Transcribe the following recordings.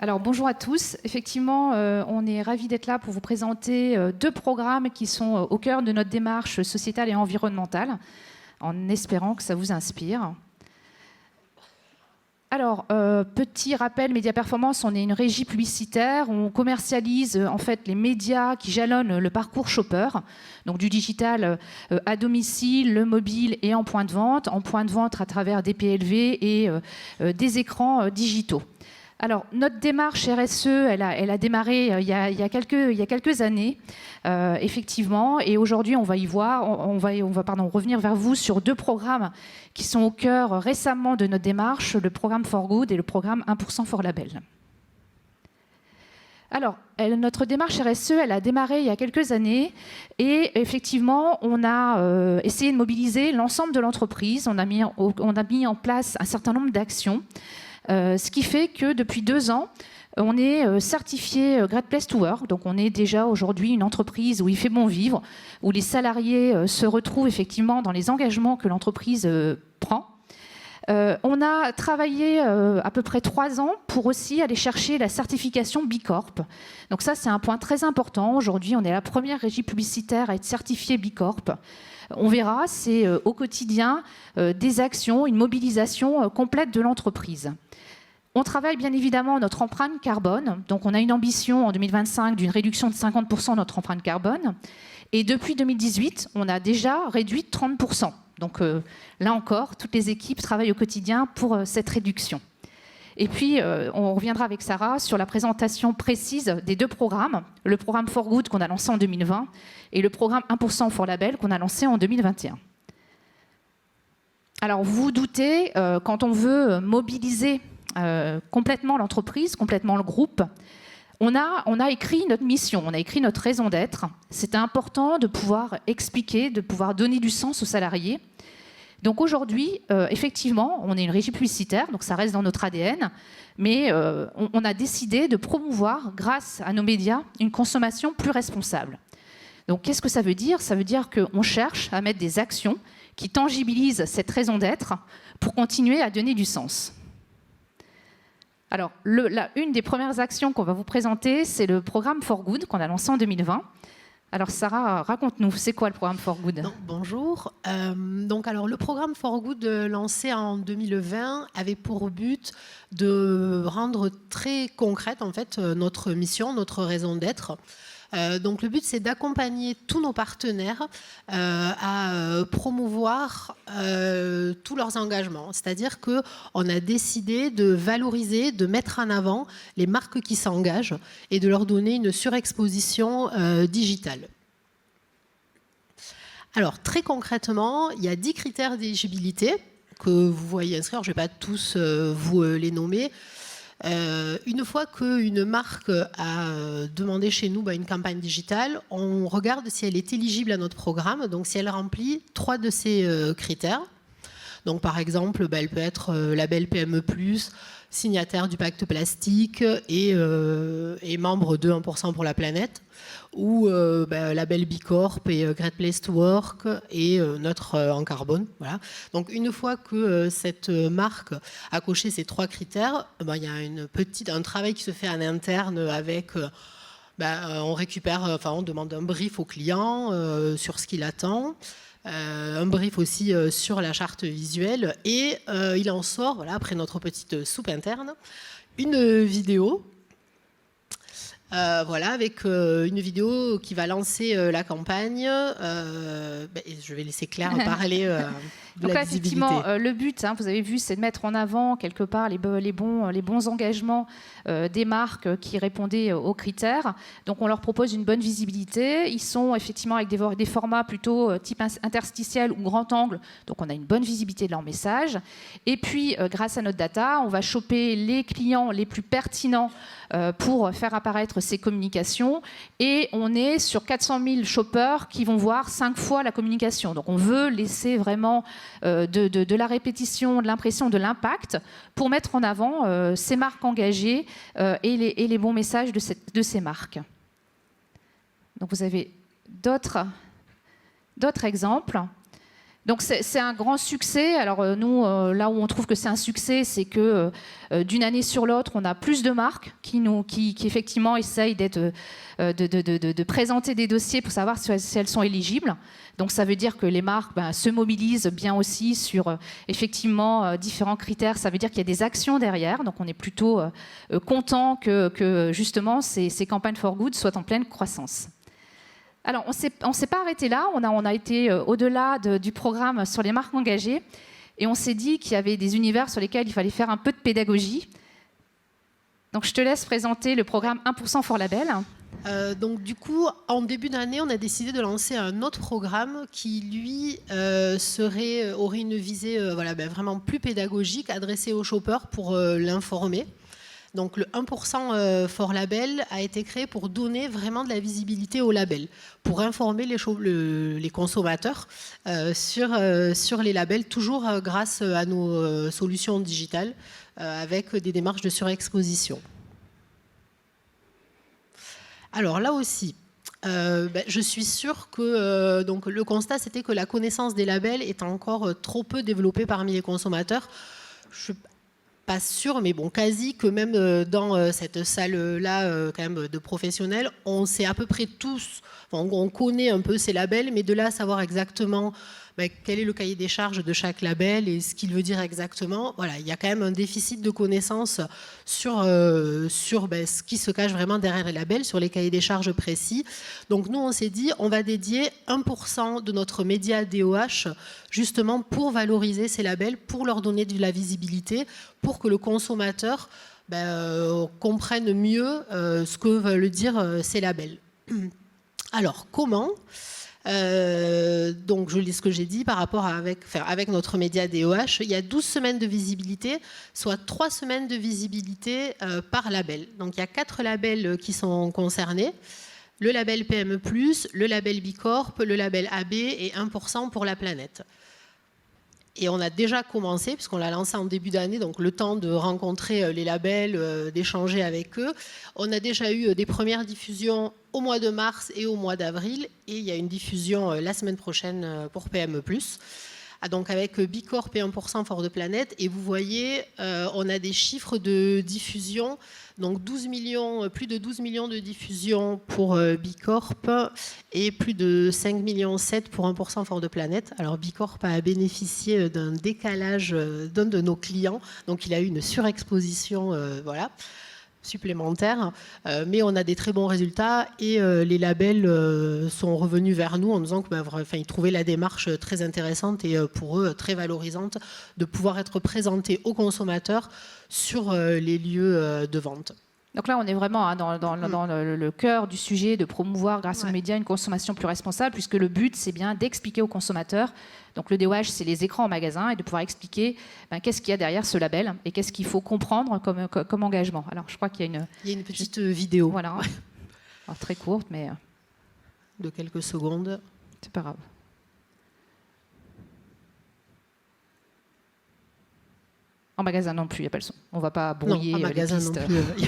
Alors bonjour à tous. Effectivement, on est ravis d'être là pour vous présenter deux programmes qui sont au cœur de notre démarche sociétale et environnementale, en espérant que ça vous inspire. Alors, petit rappel, Média Performance, on est une régie publicitaire. On commercialise en fait les médias qui jalonnent le parcours shopper, donc du digital à domicile, le mobile et en point de vente à travers des PLV et des écrans digitaux. Alors, notre démarche RSE, elle a démarré il y a quelques années, effectivement, et aujourd'hui, on va revenir vers vous sur deux programmes qui sont au cœur récemment de notre démarche, le programme For Good et le programme 1% for Label. Alors, notre démarche RSE, elle a démarré il y a quelques années et effectivement, on a essayé de mobiliser l'ensemble de l'entreprise. On a mis en place un certain nombre d'actions. Ce qui fait que depuis 2 ans, on est certifié Great Place to Work. Donc on est déjà aujourd'hui une entreprise où il fait bon vivre, où les salariés se retrouvent effectivement dans les engagements que l'entreprise prend. On a travaillé à peu près 3 ans pour aussi aller chercher la certification B Corp. Donc ça, c'est un point très important. Aujourd'hui, on est la première régie publicitaire à être certifiée B Corp. On verra, c'est au quotidien des actions, une mobilisation complète de l'entreprise. On travaille bien évidemment notre empreinte carbone. Donc on a une ambition en 2025 d'une réduction de 50% de notre empreinte carbone. Et depuis 2018, on a déjà réduit de 30%. Donc là encore, toutes les équipes travaillent au quotidien pour cette réduction. Et puis, on reviendra avec Sarah sur la présentation précise des deux programmes, le programme For Good qu'on a lancé en 2020 et le programme 1% for Label qu'on a lancé en 2021. Alors, vous vous doutez, quand on veut mobiliser complètement l'entreprise, complètement le groupe, on a écrit notre mission, on a écrit notre raison d'être. C'était important de pouvoir expliquer, de pouvoir donner du sens aux salariés. Donc aujourd'hui, effectivement, on est une régie publicitaire, donc ça reste dans notre ADN, mais on a décidé de promouvoir, grâce à nos médias, une consommation plus responsable. Donc qu'est-ce que ça veut dire? Ça veut dire qu'on cherche à mettre des actions qui tangibilisent cette raison d'être pour continuer à donner du sens. Alors, une des premières actions qu'on va vous présenter, c'est le programme For Good qu'on a lancé en 2020. Alors Sarah, raconte-nous, c'est quoi le programme For Good? Bonjour. Alors, le programme For Good lancé en 2020 avait pour but de rendre très concrète en fait notre mission, notre raison d'être. Donc le but, c'est d'accompagner tous nos partenaires à promouvoir tous leurs engagements. C'est-à-dire qu'on a décidé de valoriser, de mettre en avant les marques qui s'engagent et de leur donner une surexposition digitale. Alors très concrètement, il y a 10 critères d'éligibilité que vous voyez inscrire. Je ne vais pas tous vous les nommer. Une fois qu'une marque a demandé chez nous une campagne digitale, on regarde si elle est éligible à notre programme, donc si elle remplit 3 de ces critères. Donc par exemple, elle peut être label PME+, signataire du pacte plastique et membre de 1% pour la planète, ou label B Corp et Great Place to Work et neutre en carbone. Voilà. Donc une fois que cette marque a coché ces 3 critères, il y a un travail qui se fait en interne avec... on demande un brief au client sur ce qu'il attend. Un brief aussi sur la charte visuelle et il en sort, après notre petite soupe interne, une vidéo avec une vidéo qui va lancer la campagne. Je vais laisser Claire parler de donc la là, effectivement, le but, vous avez vu, c'est de mettre en avant quelque part les bons engagements des marques qui répondaient aux critères. Donc on leur propose une bonne visibilité. Ils sont effectivement avec des formats plutôt type interstitiel ou grand angle. Donc on a une bonne visibilité de leur message. Et puis, grâce à notre data, on va choper les clients les plus pertinents pour faire apparaître ces communications. Et on est sur 400 000 shoppers qui vont voir 5 fois la communication. Donc on veut laisser vraiment de la répétition, de l'impression, de l'impact pour mettre en avant ces marques engagées et les bons messages de ces marques. Donc vous avez d'autres exemples. Donc c'est un grand succès. Alors nous, là où on trouve que c'est un succès, c'est que d'une année sur l'autre, on a plus de marques qui effectivement essayent de présenter des dossiers pour savoir si elles sont éligibles. Donc ça veut dire que les marques se mobilisent bien aussi sur effectivement différents critères. Ça veut dire qu'il y a des actions derrière. Donc on est plutôt content que justement ces campagnes for good soient en pleine croissance. Alors, on ne s'est pas arrêté là, on a été au-delà du programme sur les marques engagées et on s'est dit qu'il y avait des univers sur lesquels il fallait faire un peu de pédagogie. Donc, je te laisse présenter le programme 1% for Label. Donc, du coup, en début d'année, on a décidé de lancer un autre programme qui, lui, aurait une visée vraiment plus pédagogique, adressée aux shoppers pour l'informer. Donc le 1% for Label a été créé pour donner vraiment de la visibilité au label, pour informer les consommateurs sur les labels, toujours grâce à nos solutions digitales, avec des démarches de surexposition. Alors là aussi, je suis sûre que donc, le constat, c'était que la connaissance des labels est encore trop peu développée parmi les consommateurs. Pas sûr, mais bon, quasi que même dans cette salle-là, quand même de professionnels, on sait à peu près tous, on connaît un peu ces labels, mais de là à savoir exactement quel est le cahier des charges de chaque label et ce qu'il veut dire exactement, voilà, il y a quand même un déficit de connaissances sur ce qui se cache vraiment derrière les labels, sur les cahiers des charges précis. Donc nous, on s'est dit, on va dédier 1% de notre média DOH justement pour valoriser ces labels, pour leur donner de la visibilité, pour que le consommateur comprenne mieux ce que veulent dire ces labels. Alors, comment ? Donc, je lis ce que j'ai dit par rapport avec notre média DOH. Il y a 12 semaines de visibilité, soit 3 semaines de visibilité par label. Donc, il y a 4 labels qui sont concernés. Le label PME+, le label Bicorp, le label AB et 1% pour la planète. Et on a déjà commencé, puisqu'on l'a lancé en début d'année, donc le temps de rencontrer les labels, d'échanger avec eux. On a déjà eu des premières diffusions au mois de mars et au mois d'avril. Et il y a une diffusion la semaine prochaine pour PME+. Donc avec Bicorp et 1% for the Planet. Et vous voyez, on a des chiffres de diffusion. Donc 12 millions, plus de 12 millions de diffusions pour Bicorp et plus de 5,7 millions pour 1% for the Planet. Alors Bicorp a bénéficié d'un décalage d'un de nos clients. Donc il a eu une surexposition supplémentaire, mais on a des très bons résultats et les labels sont revenus vers nous en nous disant qu'ils trouvaient la démarche très intéressante et pour eux très valorisante de pouvoir être présentés aux consommateurs sur les lieux de vente. Donc là, on est vraiment dans le cœur du sujet de promouvoir, grâce aux médias, une consommation plus responsable, puisque le but, c'est bien d'expliquer aux consommateurs. Donc le DOH, c'est les écrans en magasin, et de pouvoir expliquer qu'est-ce qu'il y a derrière ce label et qu'est-ce qu'il faut comprendre comme engagement. Alors, je crois qu'il y a une petite vidéo. Voilà. Alors, très courte, mais... de quelques secondes. C'est pas grave. En magasin non plus, il n'y a pas le son. On ne va pas brouiller les pistes. Non plus.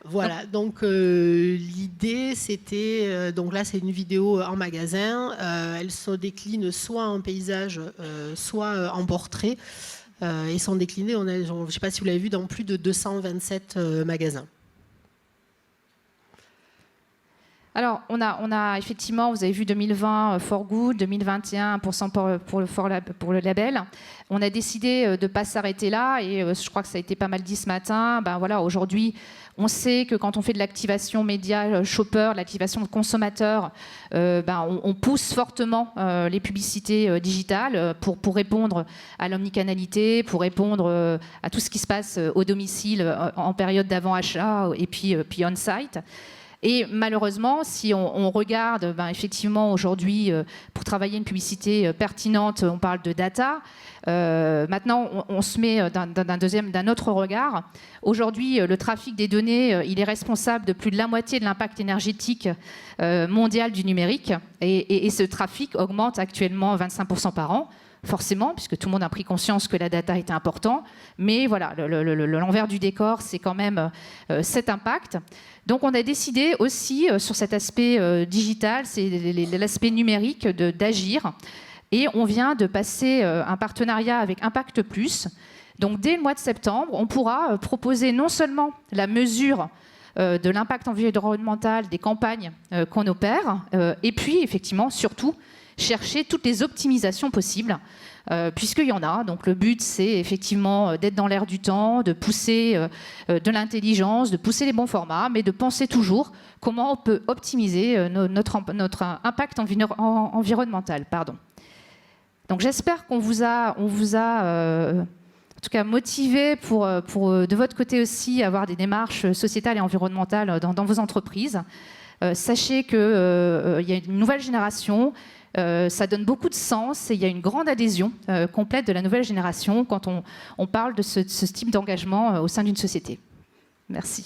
Voilà, donc l'idée c'était, donc là c'est une vidéo en magasin, elle se décline soit en paysage, soit en portrait, et sont déclinées, je ne sais pas si vous l'avez vu, dans plus de 227 magasins. Alors, on a effectivement, vous avez vu 2020 for good, 2021 1% pour le label. On a décidé de ne pas s'arrêter là et je crois que ça a été pas mal dit ce matin. Aujourd'hui, on sait que quand on fait de l'activation média shopper, l'activation de consommateurs, on pousse fortement les publicités digitales pour répondre à l'omnicanalité, pour répondre à tout ce qui se passe au domicile en période d'avant-achat et puis on-site. Et malheureusement, si on regarde, effectivement, aujourd'hui, pour travailler une publicité pertinente, on parle de data. Maintenant, on se met d'un autre regard. Aujourd'hui, le trafic des données, il est responsable de plus de la moitié de l'impact énergétique mondial du numérique. Et ce trafic augmente actuellement 25% par an. forcément, puisque tout le monde a pris conscience que la data était important. Mais voilà, l'envers du décor, c'est quand même cet impact. Donc on a décidé aussi, sur cet aspect digital, c'est l'aspect numérique, d'agir. Et on vient de passer un partenariat avec Impact Plus. Donc dès le mois de septembre, on pourra proposer non seulement la mesure de l'impact environnemental des campagnes qu'on opère, et puis effectivement, surtout, chercher toutes les optimisations possibles, puisqu'il y en a. Donc le but, c'est effectivement d'être dans l'air du temps, de pousser de l'intelligence, de pousser les bons formats, mais de penser toujours comment on peut optimiser notre impact environnemental. Donc j'espère qu'on vous a en tout cas motivé pour de votre côté aussi avoir des démarches sociétales et environnementales dans vos entreprises. Sachez qu'il y a une nouvelle génération, ça donne beaucoup de sens et il y a une grande adhésion complète de la nouvelle génération quand on parle de ce type d'engagement au sein d'une société. Merci.